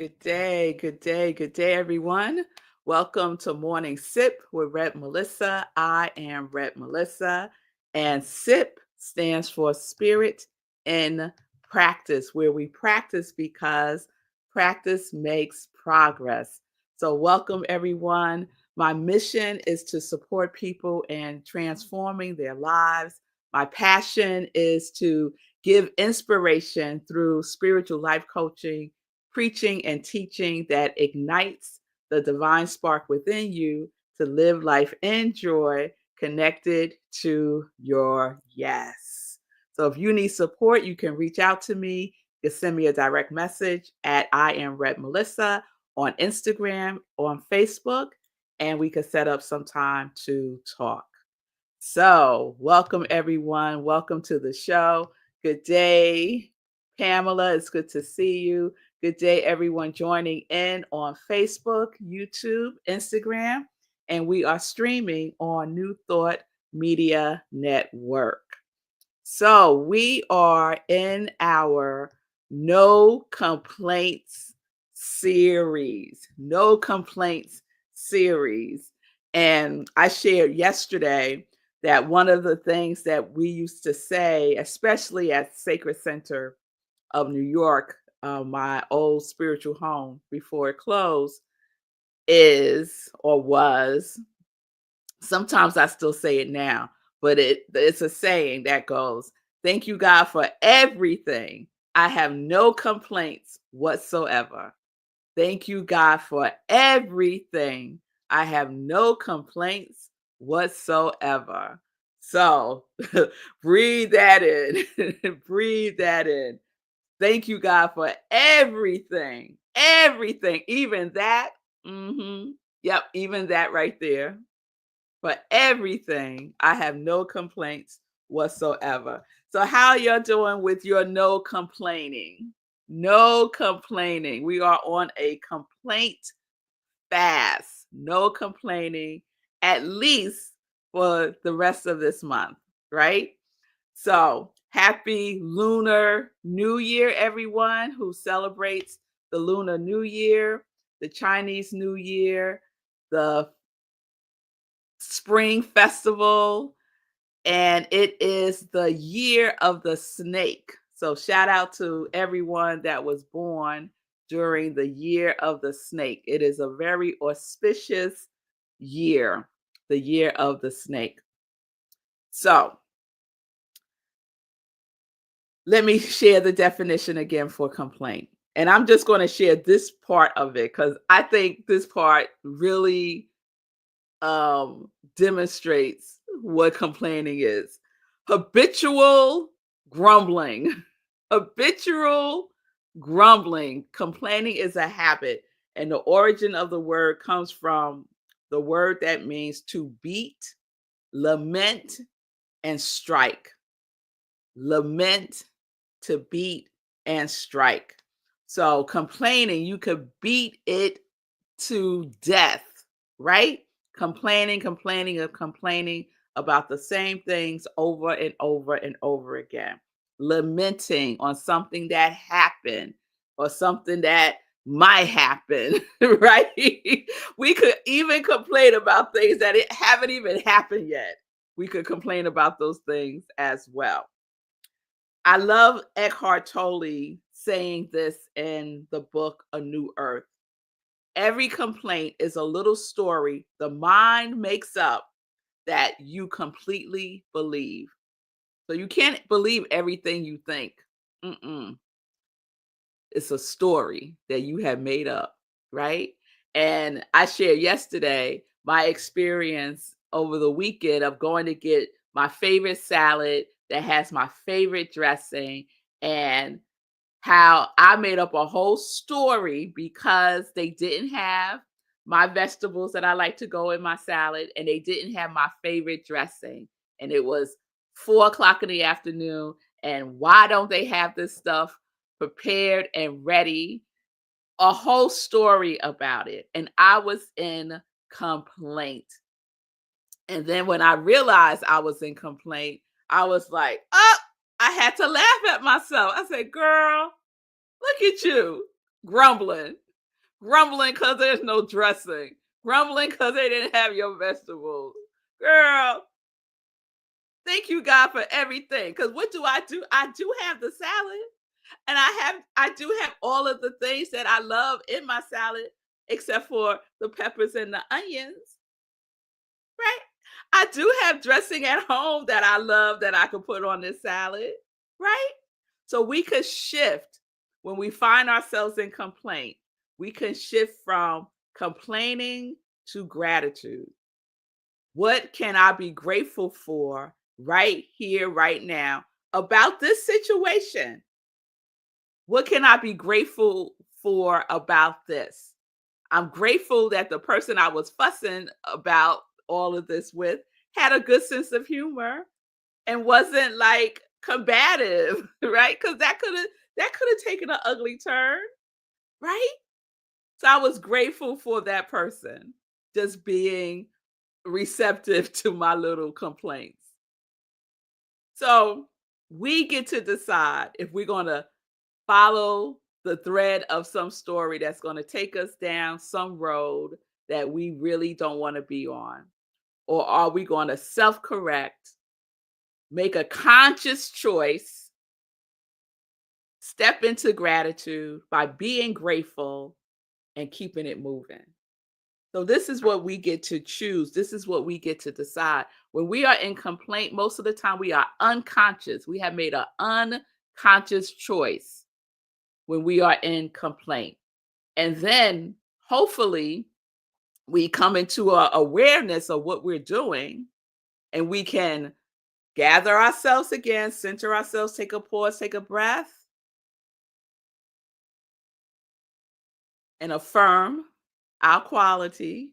Good day, good day, good day, everyone. Welcome to Morning Sip with Red Melissa. I am Red Melissa, and SIP stands for Spirit in Practice, where we practice because practice makes progress. So, welcome, everyone. My mission is to support people in transforming their lives. My passion is to give inspiration through spiritual life coaching, preaching and teaching that ignites the divine spark within you to live life in joy, connected to your yes. So if you need support, you can reach out to me. You can send me a direct message at I am Red Melissa on Instagram, on Facebook, and we could set up some time to talk. So, welcome everyone. Welcome to the show. Good day, Pamela. It's good to see you. Good day, everyone joining in on Facebook, YouTube, Instagram, and we are streaming on New Thought Media Network. So, we are in our No Complaints series. No Complaints series. And I shared yesterday that one of the things that we used to say, especially at Sacred Center of New York, my old spiritual home before it closed, is or was, sometimes I still say it now, but it's a saying that goes, "Thank you, God, for everything. I have no complaints whatsoever. Thank you, God, for everything. I have no complaints whatsoever." So breathe that in. Breathe that in. Thank you, God, for everything. Everything. Even that. Yep, even that right there. For everything, I have no complaints whatsoever. So how y'all doing with your no complaining? No complaining. We are on a complaint fast. No complaining, at least for the rest of this month, right? So happy Lunar New Year, everyone who celebrates the Lunar New Year, the Chinese New Year, the Spring Festival, and it is the year of the snake. So shout out to everyone that was born during the year of the snake. It is a very auspicious year, the year of the snake. So let me share the definition again for complaint. And I'm just going to share this part of it because I think this part really demonstrates what complaining is. Habitual grumbling. Habitual grumbling. Complaining is a habit, and the origin of the word comes from the word that means to beat, lament, and strike. Lament, to beat, and strike. So complaining, you could beat it to death, right? Complaining about the same things over and over and over again. Lamenting on something that happened or something that might happen, right? We could even complain about things that it haven't even happened yet. We could complain about those things as well. I love Eckhart Tolle saying this in the book A New Earth. Every complaint is a little story the mind makes up that you completely believe. So you can't believe everything you think. Mm-mm. It's a story that you have made up, right? And I shared yesterday my experience over the weekend of going to get my favorite salad that has my favorite dressing, and how I made up a whole story because they didn't have my vegetables that I like to go in my salad, and they didn't have my favorite dressing. And it was 4 o'clock in the afternoon. And why don't they have this stuff prepared and ready? A whole story about it. And I was in complaint. And then when I realized I was in complaint, I was like, oh, I had to laugh at myself. I said, girl, look at you grumbling. Grumbling because there's no dressing. Grumbling because they didn't have your vegetables. Girl, thank you, God, for everything. Because what do? I do have the salad. And I do have all of the things that I love in my salad, except for the peppers and the onions, right? I do have dressing at home that I love that I could put on this salad, right? So we could shift when we find ourselves in complaint. We can shift from complaining to gratitude. What can I be grateful for right here, right now about this situation? What can I be grateful for about this? I'm grateful that the person I was fussing about all of this with had a good sense of humor and wasn't like combative, right? Because that could have taken an ugly turn, right? So I was grateful for that person just being receptive to my little complaints. So we get to decide if we're going to follow the thread of some story that's going to take us down some road that we really don't want to be on? Or are we going to self correct, make a conscious choice, step into gratitude by being grateful and keeping it moving? So, this is what we get to choose. This is what we get to decide. When we are in complaint, most of the time we are unconscious. We have made an unconscious choice when we are in complaint. And then hopefully we come into a awareness of what we're doing and we can gather ourselves again, center ourselves, take a pause, take a breath, and affirm our quality,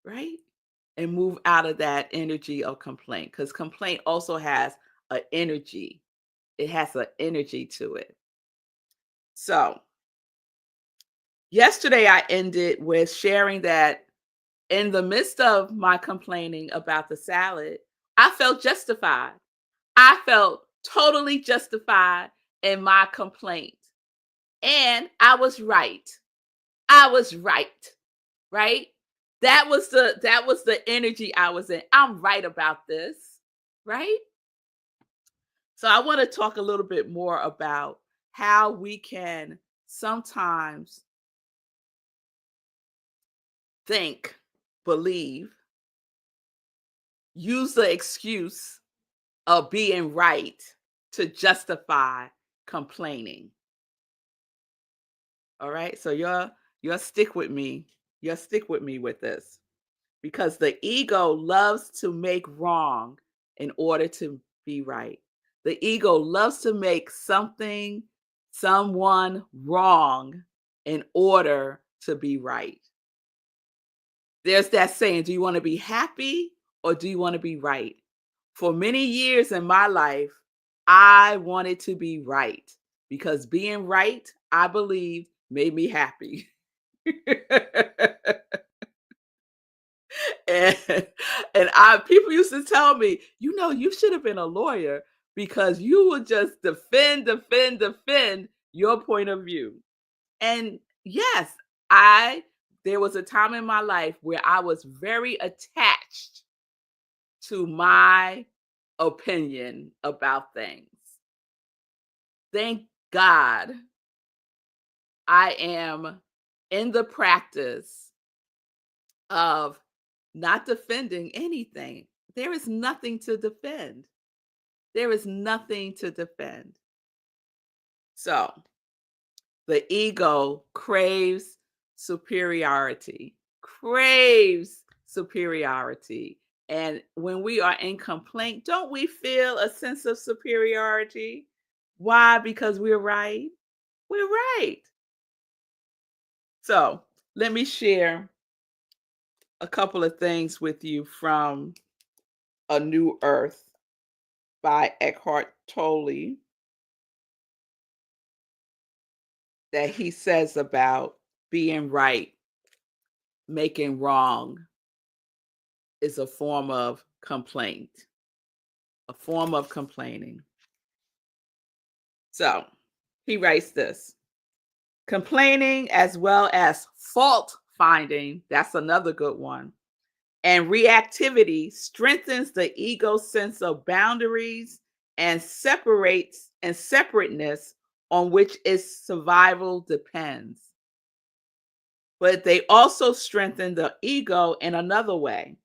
right? And move out of that energy of complaint because complaint also has an energy. It has an energy to it. So, yesterday I ended with sharing that in the midst of my complaining about the salad, I felt justified. I felt totally justified in my complaint. And I was right. I was right. Right? That was the energy I was in. I'm right about this. Right? So I want to talk a little bit more about how we can sometimes think, believe, use the excuse of being right to justify complaining. All right. So you're stick with me. You're stick with me with this because the ego loves to make wrong in order to be right. The ego loves to make someone wrong in order to be right. There's that saying, do you want to be happy or do you want to be right? For many years in my life, I wanted to be right because being right, I believed, made me happy. and and people used to tell me, you should have been a lawyer because you would just defend your point of view. And yes, I there was a time in my life where I was very attached to my opinion about things. Thank God I am in the practice of not defending anything. There is nothing to defend. There is nothing to defend. So the ego craves superiority. And when we are in complaint, don't we feel a sense of superiority? Why? Because we're right. We're right. So let me share a couple of things with you from A New Earth by Eckhart Tolle that he says about being right, making wrong is a form of complaint, a form of complaining. So he writes this: Complaining as well as fault finding, that's another good one. And reactivity strengthens the ego's sense of boundaries and separateness on which its survival depends. But they also strengthen the ego in another way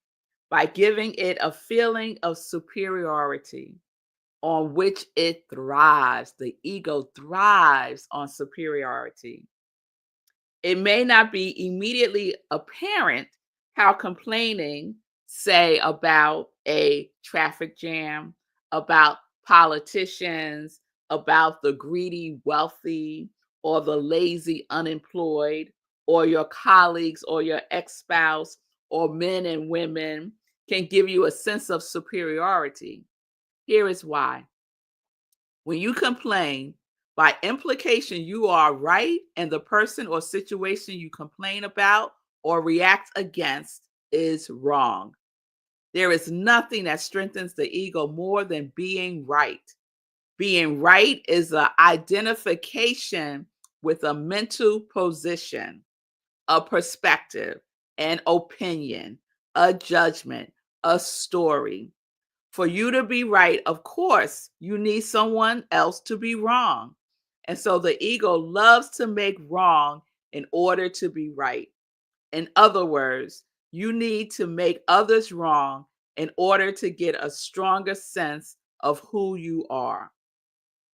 by giving it a feeling of superiority on which it thrives. The ego thrives on superiority. It may not be immediately apparent how complaining, say, about a traffic jam, about politicians, about the greedy wealthy, or the lazy unemployed, or your colleagues, or your ex spouse, or men and women can give you a sense of superiority. Here is why. When you complain, by implication, you are right, and the person or situation you complain about or react against is wrong. There is nothing that strengthens the ego more than being right. Being right is an identification with a mental position, a perspective, an opinion, a judgment, a story. For you to be right, of course, you need someone else to be wrong. And so the ego loves to make wrong in order to be right. In other words, you need to make others wrong in order to get a stronger sense of who you are.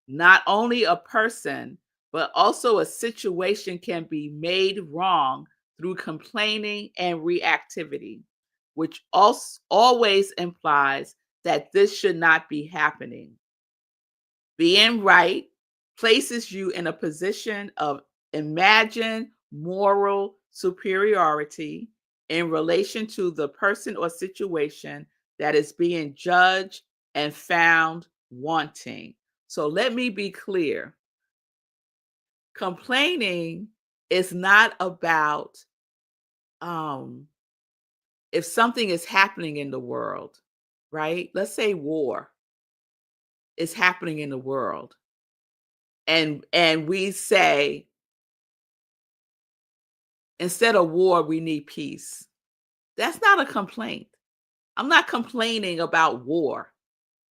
Not only a person, but also a situation can be made wrong through complaining and reactivity, which also always implies that this should not be happening. Being right places you in a position of imagined moral superiority in relation to the person or situation that is being judged and found wanting. So let me be clear. Complaining is not about um, if something is happening in the world, right? Let's say war is happening in the world, and we say instead of war, we need peace. That's not a complaint. I'm not complaining about war,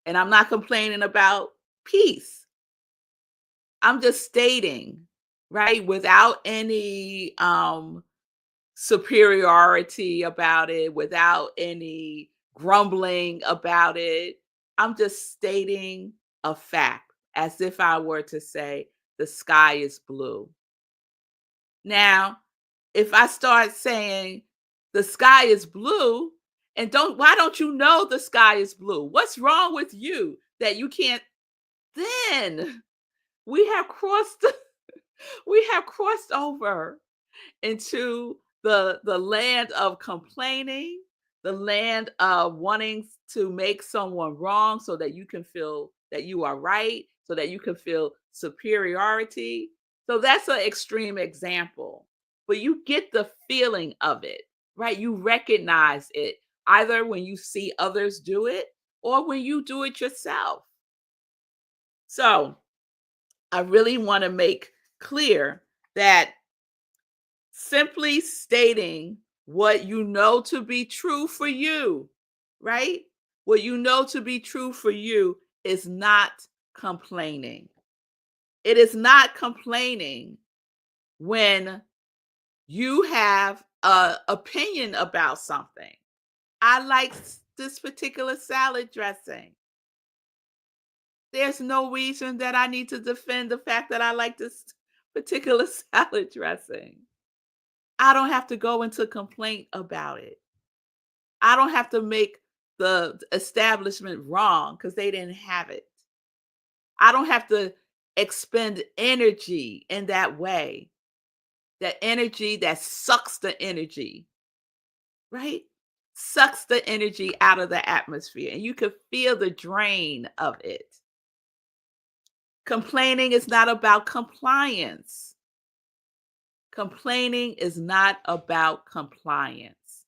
and I'm not complaining about peace. I'm just stating, right, without any superiority about it, without any grumbling about it. I'm just stating a fact as if I were to say the sky is blue. Now, if I start saying the sky is blue, and why don't you know the sky is blue? What's wrong with you that you can't? Then we have crossed we have crossed over into the land of complaining, the land of wanting to make someone wrong so that you can feel that you are right, so that you can feel superiority. So that's an extreme example. But you get the feeling of it, right? You recognize it either when you see others do it or when you do it yourself. So I really want to make clear that simply stating what you know to be true for you, right? What you know to be true for you is not complaining. It is not complaining when you have a opinion about something. I like this particular salad dressing. There's no reason that I need to defend the fact that I like this particular salad dressing. I don't have to go into complaint about it. I don't have to make the establishment wrong because they didn't have it. I don't have to expend energy in that way. That energy that sucks the energy, right? Sucks the energy out of the atmosphere, and you can feel the drain of it. Complaining is not about compliance. Complaining is not about compliance.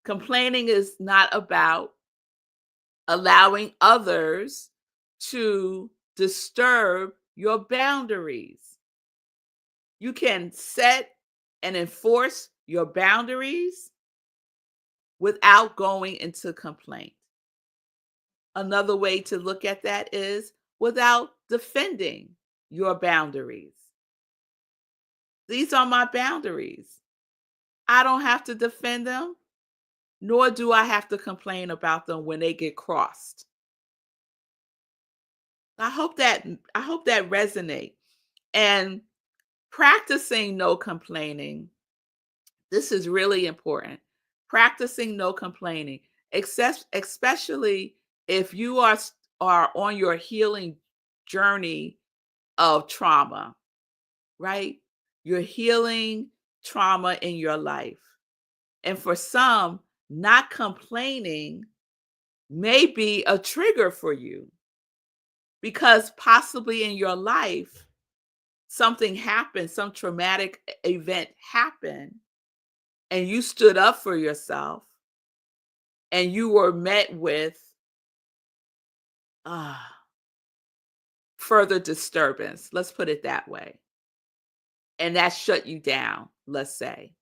Complaining is not about allowing others to disturb your boundaries. You can set and enforce your boundaries without going into complaint. Another way to look at that is without defending your boundaries. These are my boundaries. I don't have to defend them, nor do I have to complain about them when they get crossed. I hope that I hope that resonate. And practicing no complaining, this is really important. Practicing no complaining, except especially if you are on your healing journey of trauma, right? You're healing trauma in your life. And for some, not complaining may be a trigger for you because possibly in your life, something happened, some traumatic event happened, and you stood up for yourself and you were met with uh, further disturbance. Let's put it that way. And that shut you down, let's say.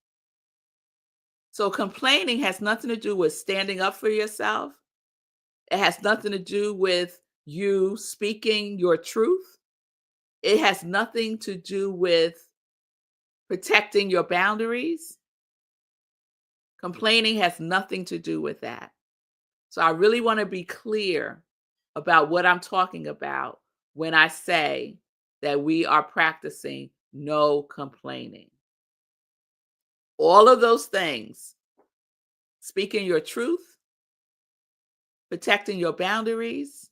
So complaining has nothing to do with standing up for yourself. It has nothing to do with you speaking your truth. It has nothing to do with protecting your boundaries. Complaining has nothing to do with that. So I really want to be clear about what I'm talking about when I say that we are practicing no complaining. All of those things, speaking your truth, protecting your boundaries.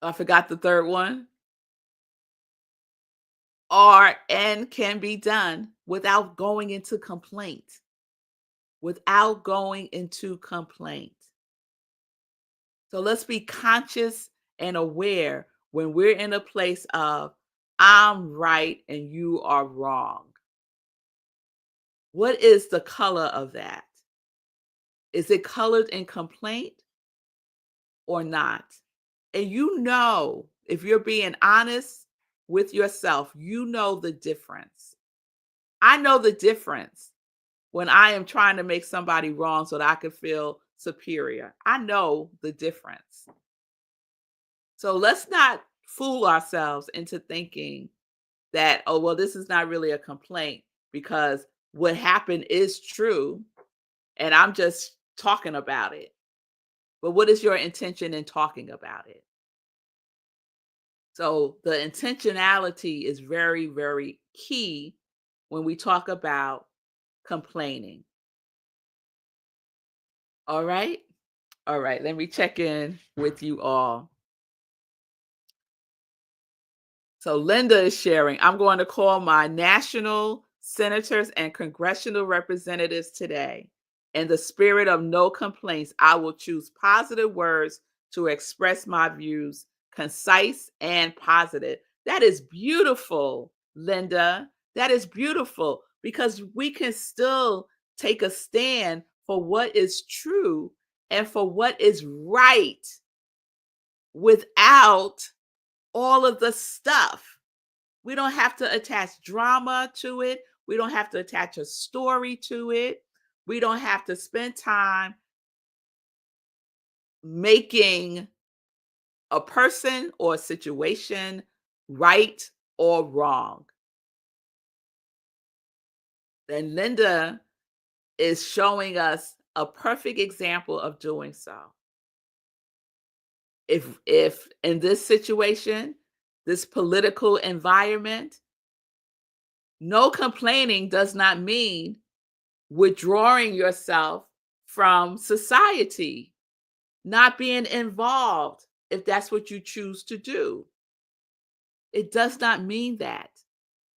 I forgot the third one. Are and can be done without going into complaint. Without going into complaint. So let's be conscious and aware when we're in a place of, I'm right and you are wrong. What is the color of that? Is it colored in complaint or not? And you know, if you're being honest with yourself, you know the difference. I know the difference when I am trying to make somebody wrong so that I can feel superior. I know the difference. So let's not fool ourselves into thinking that, oh, well, this is not really a complaint because what happened is true and I'm just talking about it. But what is your intention in talking about it? So the intentionality is very, very key when we talk about complaining. All right. All right. Let me check in with you all. So Linda is sharing, I'm going to call my national senators and congressional representatives today. In the spirit of no complaints, I will choose positive words to express my views, concise and positive. That is beautiful, Linda. That is beautiful because we can still take a stand for what is true and for what is right without all of the stuff. We don't have to attach drama to it. We don't have to attach a story to it. We don't have to spend time making a person or a situation right or wrong. And Linda is showing us a perfect example of doing so. If in this situation, this political environment, no complaining does not mean withdrawing yourself from society, not being involved if that's what you choose to do. It does not mean that.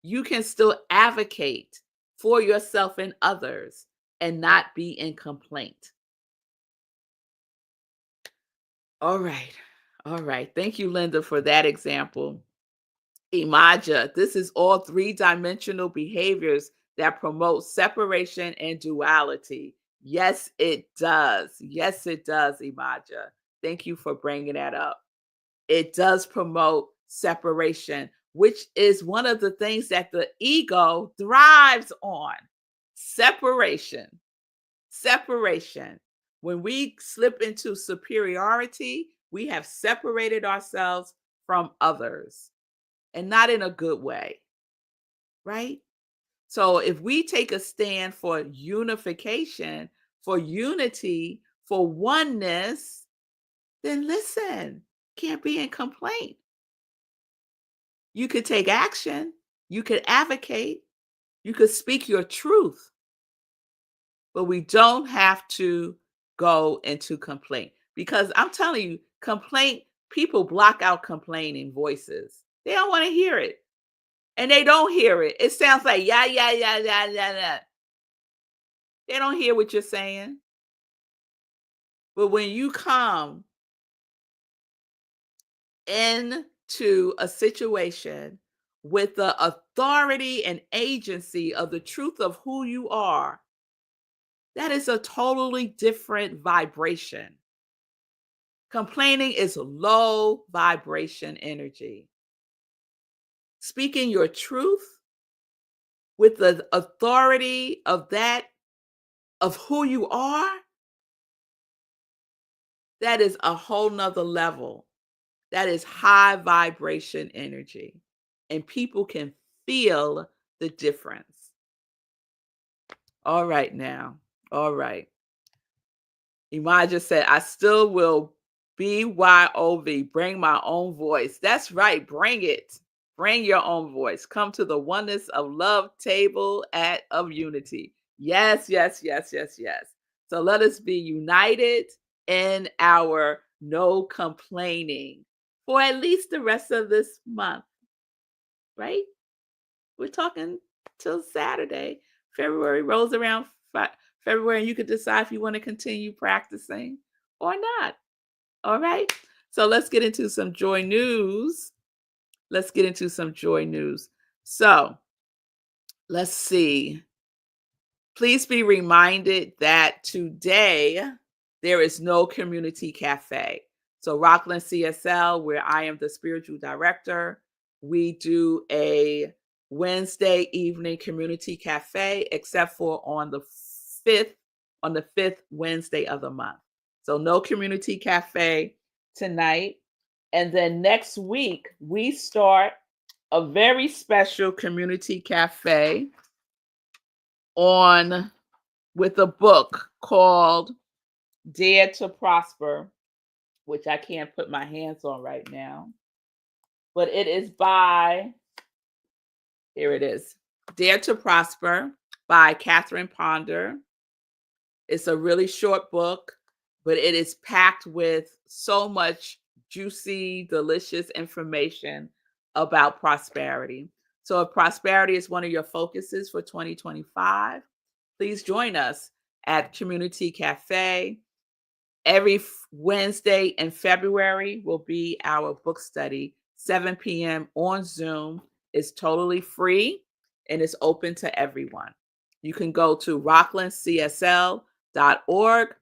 You can still advocate for yourself and others and not be in complaint. All right. All right. Thank you, Linda, for that example. Imaja, this is all three-dimensional behaviors that promote separation and duality. Yes, it does. Yes, it does, Imaja. Thank you for bringing that up. It does promote separation. which is one of the things that the ego thrives on. Separation. Separation. When we slip into superiority, we have separated ourselves from others, and not in a good way, right? So if we take a stand for unification, for unity, for oneness, then listen, can't be in complaint. You could take action, you could advocate, you could speak your truth, but we don't have to go into complaint, because I'm telling you, complaint, people block out complaining voices. They don't want to hear it. And they don't hear it. It sounds like yeah, yeah, yeah, yeah, yeah, yeah. They don't hear what you're saying. But when you come into a situation with the authority and agency of the truth of who you are, that is a totally different vibration. Complaining is low vibration energy. Speaking your truth with the authority of that, of who you are, that is a whole nother level. That is high vibration energy. And people can feel the difference. All right now. All right. Elijah said, I still will BYOV, bring my own voice. That's right. Bring it. Bring your own voice. Come to the oneness of love table of unity. Yes, yes, yes, yes, yes. So let us be united in our no complaining for at least the rest of this month, right? We're talking till Saturday. February rolls around February, and you could decide if you want to continue practicing or not. All right. So let's get into some joy news. Let's get into some joy news. So let's see. Please be reminded that today there is no community cafe. So Rockland CSL, where I am the spiritual director, we do a Wednesday evening community cafe, except for on the fifth Wednesday of the month. So no community cafe tonight. And then next week we start a very special community cafe on with a book called Dare to Prosper, which I can't put my hands on right now. But it is by, here it is, Dare to Prosper by Catherine Ponder. It's a really short book, but it is packed with so much juicy, delicious information about prosperity. So if prosperity is one of your focuses for 2025, please join us at Community Cafe. Every Wednesday in February will be our book study, 7 p.m. on Zoom. It's totally free and it's open to everyone. You can go to rocklandcsl.org,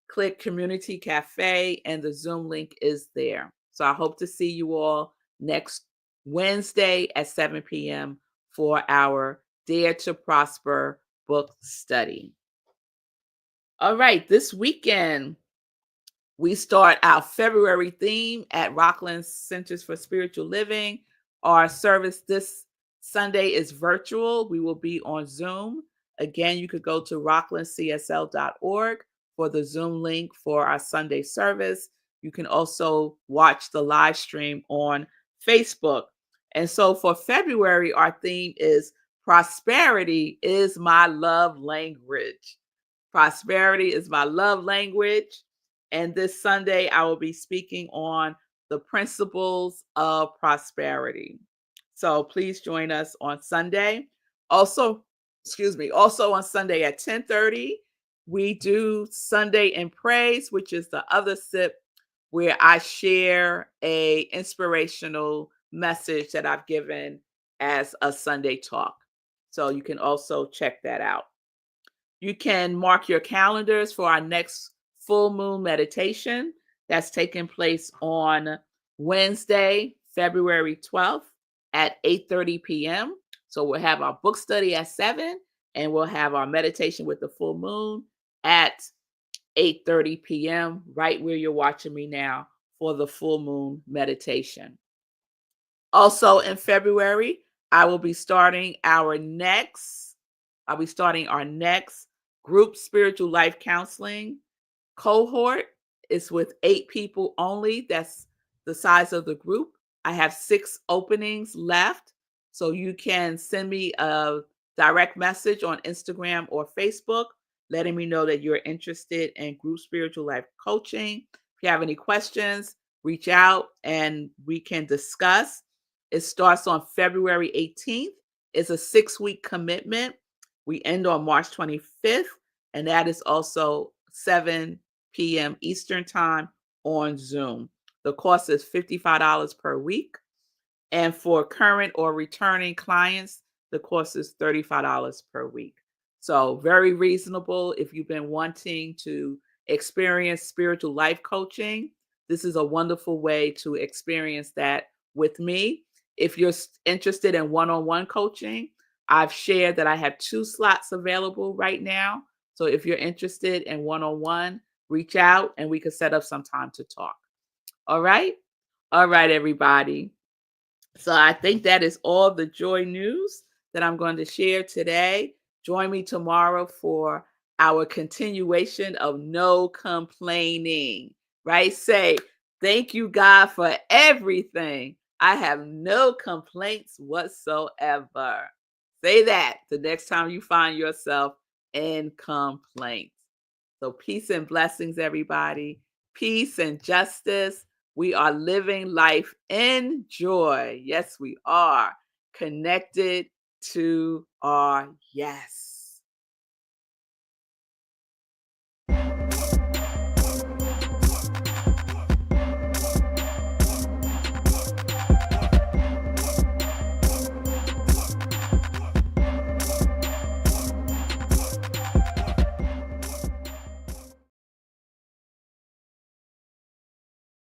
click Community Cafe, and the Zoom link is there. So I hope to see you all next Wednesday at 7 p.m. for our Dare to Prosper book study. All right, this weekend, we start our February theme at Rockland Centers for Spiritual Living. Our service this Sunday is virtual. We will be on Zoom. Again, you could go to rocklandcsl.org for the Zoom link for our Sunday service. You can also watch the live stream on Facebook. And so for February, our theme is Prosperity is My Love Language. Prosperity is my love language. And this Sunday, I will be speaking on the principles of prosperity. So please join us on Sunday. Also on Sunday at 10:30, we do Sunday in Praise, which is the other sip where I share a inspirational message that I've given as a Sunday talk. So you can also check that out. You can mark your calendars for our next full moon meditation that's taking place on Wednesday, February 12th at 8:30 p.m. So we'll have our book study at 7, and we'll have our meditation with the full moon at 8:30 p.m., right where you're watching me now for the full moon meditation. Also in February, I will be starting our next I'll be starting our next group spiritual life counseling cohort. Is with 8 people only. That's the size of the group. I have 6 openings left. So you can send me a direct message on Instagram or Facebook letting me know that you're interested in group spiritual life coaching. If you have any questions, reach out and we can discuss. It starts on February 18th. It's a 6-week commitment. We end on March 25th, and that is also 7 p.m. Eastern Time on Zoom. The cost is $55 per week. And for current or returning clients, the cost is $35 per week. So, very reasonable if you've been wanting to experience spiritual life coaching. This is a wonderful way to experience that with me. If you're interested in one on one coaching, I've shared that I have 2 slots available right now. So, if you're interested in one on one, reach out and we can set up some time to talk. All right. All right, everybody. So I think that is all the joy news that I'm going to share today. Join me tomorrow for our continuation of no complaining, right? Say, thank you, God, for everything. I have no complaints whatsoever. Say that the next time you find yourself in complaints. So, peace and blessings, everybody. Peace and justice. We are living life in joy. Yes, we are connected to our yes.